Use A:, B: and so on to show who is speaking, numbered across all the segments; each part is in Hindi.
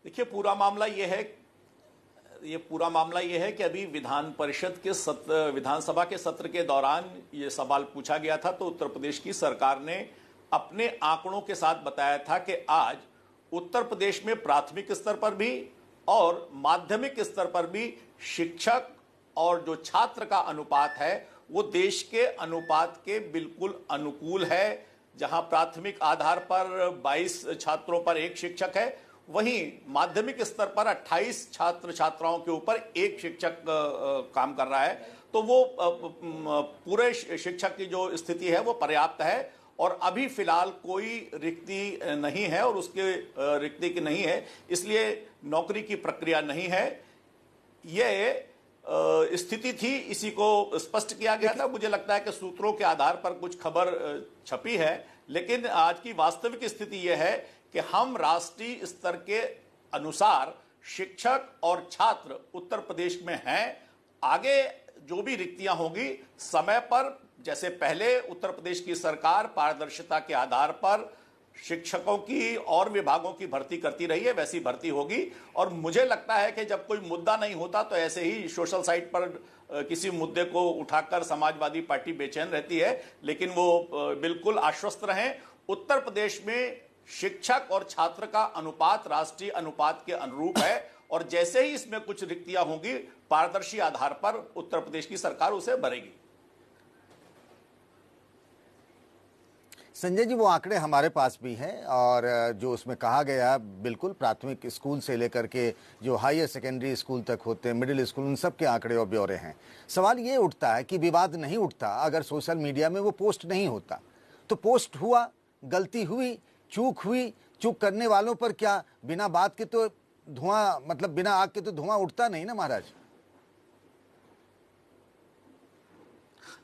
A: देखिए, पूरा मामला ये है कि अभी विधान परिषद के विधानसभा के सत्र के दौरान ये सवाल पूछा गया था, तो उत्तर प्रदेश की सरकार ने अपने आंकड़ों के साथ बताया था कि आज उत्तर प्रदेश में प्राथमिक स्तर पर भी और माध्यमिक स्तर पर भी शिक्षक और जो छात्र का अनुपात है वो देश के अनुपात के बिल्कुल अनुकूल है। जहां प्राथमिक आधार पर 22 छात्रों पर एक शिक्षक है, वहीं माध्यमिक स्तर पर 28 छात्र छात्राओं के ऊपर एक शिक्षक काम कर रहा है। तो वो पूरे शिक्षक की जो स्थिति है वो पर्याप्त है और अभी फिलहाल कोई रिक्ति नहीं है और उसके रिक्ति की नहीं है, इसलिए नौकरी की प्रक्रिया नहीं है। ये स्थिति थी, इसी को स्पष्ट किया गया था। मुझे लगता है कि सूत्रों के आधार पर कुछ खबर छपी है, लेकिन आज की वास्तविक स्थिति यह है कि हम राष्ट्रीय स्तर के अनुसार शिक्षक और छात्र उत्तर प्रदेश में हैं। आगे जो भी रिक्तियां होंगी समय पर, जैसे पहले उत्तर प्रदेश की सरकार पारदर्शिता के आधार पर शिक्षकों की और विभागों की भर्ती करती रही है, वैसी भर्ती होगी। और मुझे लगता है कि जब कोई मुद्दा नहीं होता तो ऐसे ही सोशल साइट पर किसी मुद्दे को उठाकर समाजवादी पार्टी बेचैन रहती है, लेकिन वो बिल्कुल आश्वस्त रहें, उत्तर प्रदेश में शिक्षक और छात्र का अनुपात राष्ट्रीय अनुपात के अनुरूप है और जैसे ही इसमें कुछ रिक्तियां होंगी पारदर्शी आधार पर उत्तर प्रदेश की सरकार उसे भरेगी।
B: संजय जी, वो आंकड़े हमारे पास भी हैं और जो उसमें कहा गया, बिल्कुल प्राथमिक स्कूल से लेकर के जो हायर सेकेंडरी स्कूल तक होते हैं, मिडिल स्कूल, उन सब के आंकड़े और ब्यौरे हैं। सवाल ये उठता है कि विवाद नहीं उठता अगर सोशल मीडिया में वो पोस्ट नहीं होता। तो पोस्ट हुआ, गलती हुई, चूक हुई, चूक करने वालों पर क्या बिना बात के तो धुआं, मतलब बिना आग के तो धुआं उठता नहीं ना महाराज?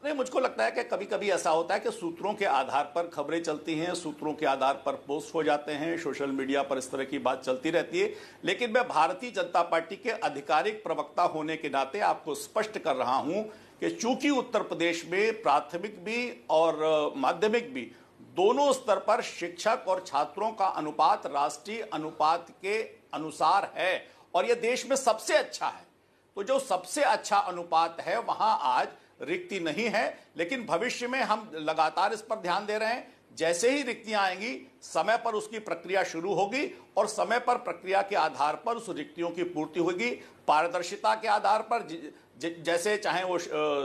A: नहीं, मुझको लगता है कि कभी कभी ऐसा होता है कि सूत्रों के आधार पर खबरें चलती हैं, सूत्रों के आधार पर पोस्ट हो जाते हैं, सोशल मीडिया पर इस तरह की बात चलती रहती है। लेकिन मैं भारतीय जनता पार्टी के आधिकारिक प्रवक्ता होने के नाते आपको स्पष्ट कर रहा हूं कि चूंकि उत्तर प्रदेश में प्राथमिक भी और माध्यमिक भी दोनों स्तर पर शिक्षक और छात्रों का अनुपात राष्ट्रीय अनुपात के अनुसार है और यह देश में सबसे अच्छा है। तो जो सबसे अच्छा अनुपात है वहां आज रिक्ति नहीं है, लेकिन भविष्य में हम लगातार इस पर ध्यान दे रहे हैं। जैसे ही रिक्तियां आएंगी समय पर उसकी प्रक्रिया शुरू होगी और समय पर प्रक्रिया के आधार पर उस रिक्तियों की पूर्ति होगी, पारदर्शिता के आधार पर। जैसे चाहे वो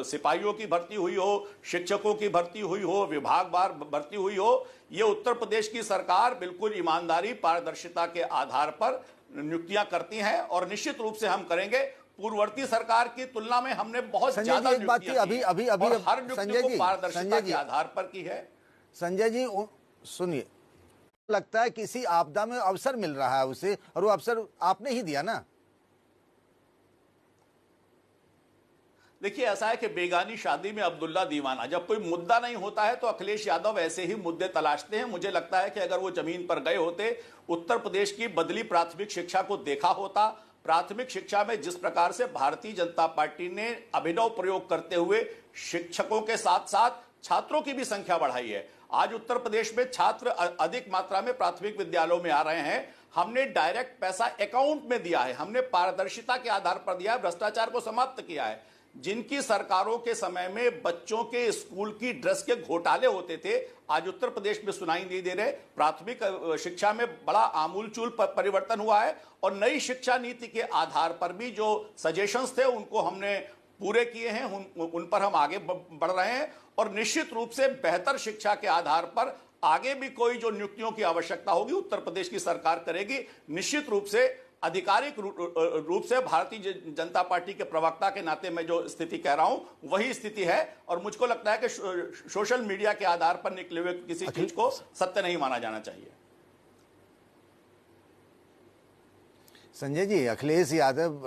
A: सिपाहियों की भर्ती हुई हो, शिक्षकों की भर्ती हुई हो, विभागवार भर्ती हुई हो, ये उत्तर प्रदेश की सरकार बिल्कुल ईमानदारी पारदर्शिता के आधार पर नियुक्तियां करती हैं और निश्चित रूप से हम करेंगे। पूर्ववर्ती सरकार की तुलना में हमने बहुत ज्यादा
B: एक बात
A: नियुक्तियां
B: अभी अभी अभी
A: और हर नियुक्ति को पारदर्शिता के आधार पर की है।
B: संजय जी सुनिए, लगता है किसी आपदा में अवसर मिल रहा है उसे, और वो अवसर आपने ही दिया ना।
A: देखिए, ऐसा है कि बेगानी शादी में अब्दुल्ला दीवाना। जब कोई मुद्दा नहीं होता है तो अखिलेश यादव ऐसे ही मुद्दे तलाशते हैं। मुझे लगता है कि अगर वो जमीन पर गए होते, उत्तर प्रदेश की बदली प्राथमिक शिक्षा को देखा होता, प्राथमिक शिक्षा में जिस प्रकार से भारतीय जनता पार्टी ने अभिनव प्रयोग करते हुए शिक्षकों के साथ साथ छात्रों की भी संख्या बढ़ाई है। आज उत्तर प्रदेश में छात्र अधिक मात्रा में प्राथमिक विद्यालयों में आ रहे हैं। हमने डायरेक्ट पैसा अकाउंट में दिया है, हमने पारदर्शिता के आधार पर दिया है, भ्रष्टाचार को समाप्त किया है। जिनकी सरकारों के समय में बच्चों के स्कूल की ड्रेस के घोटाले होते थे, आज उत्तर प्रदेश में सुनाई नहीं दे रहे। प्राथमिक शिक्षा में बड़ा आमूलचूल परिवर्तन हुआ है और नई शिक्षा नीति के आधार पर भी जो सजेशंस थे उनको हमने पूरे किए हैं, उन पर हम आगे बढ़ रहे हैं और निश्चित रूप से बेहतर शिक्षा के आधार पर आगे भी कोई जो नियुक्तियों की आवश्यकता होगी उत्तर प्रदेश की सरकार करेगी। निश्चित रूप से आधिकारिक रूप से भारतीय जनता पार्टी के प्रवक्ता के नाते मैं जो स्थिति कह रहा हूं वही स्थिति है और मुझको लगता है कि सोशल मीडिया के आधार पर निकले हुए किसी चीज को सत्य नहीं माना जाना चाहिए।
B: संजय जी, अखिलेश यादव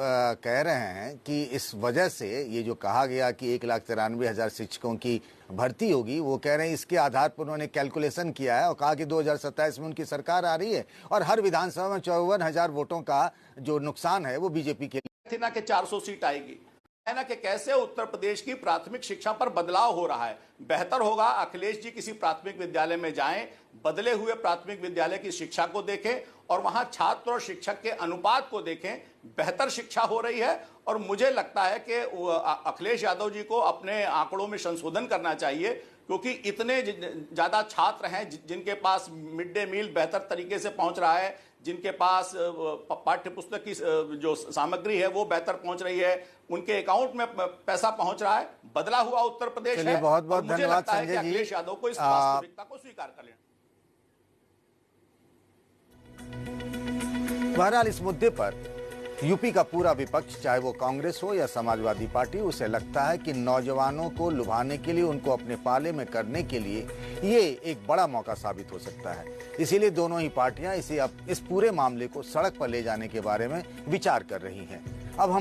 B: कह रहे हैं कि इस वजह से ये जो कहा गया कि 1,93,000 शिक्षकों की भर्ती होगी, वो कह रहे हैं इसके आधार पर उन्होंने कैलकुलेशन किया है और कहा कि 2027 में उनकी सरकार आ रही है और हर विधानसभा में 54,000 वोटों का जो नुकसान है वो बीजेपी के लिए।
A: थी ना कि 400 सीट आएगी। है ना कि कैसे उत्तर प्रदेश की प्राथमिक शिक्षा पर बदलाव हो रहा है। बेहतर होगा अखिलेश जी किसी प्राथमिक विद्यालय में जाएं, बदले हुए प्राथमिक विद्यालय की शिक्षा को देखें और वहां छात्र और शिक्षक के अनुपात को देखें। बेहतर शिक्षा हो रही है और मुझे लगता है कि अखिलेश यादव जी को अपने आंकड़ों में संशोधन करना चाहिए, क्योंकि इतने ज्यादा छात्र हैं जिनके पास मिड डे मील बेहतर तरीके से पहुंच रहा है, जिनके पास पाठ्य पुस्तक की जो सामग्री है वो बेहतर पहुंच रही है, उनके अकाउंट में पैसा पहुंच रहा है। बदला हुआ उत्तर प्रदेश है।
B: बहुत बहुत धन्यवाद संजय जी।
A: अखिलेश यादव को इस वास्तविकता को स्वीकार कर लेना।
B: बहरहाल इस मुद्दे पर यूपी का पूरा विपक्ष, चाहे वो कांग्रेस हो या समाजवादी पार्टी, उसे लगता है कि नौजवानों को लुभाने के लिए, उनको अपने पाले में करने के लिए ये एक बड़ा मौका साबित हो सकता है। इसीलिए दोनों ही पार्टियां इस पूरे मामले को सड़क पर ले जाने के बारे में विचार कर रही हैं। अब हम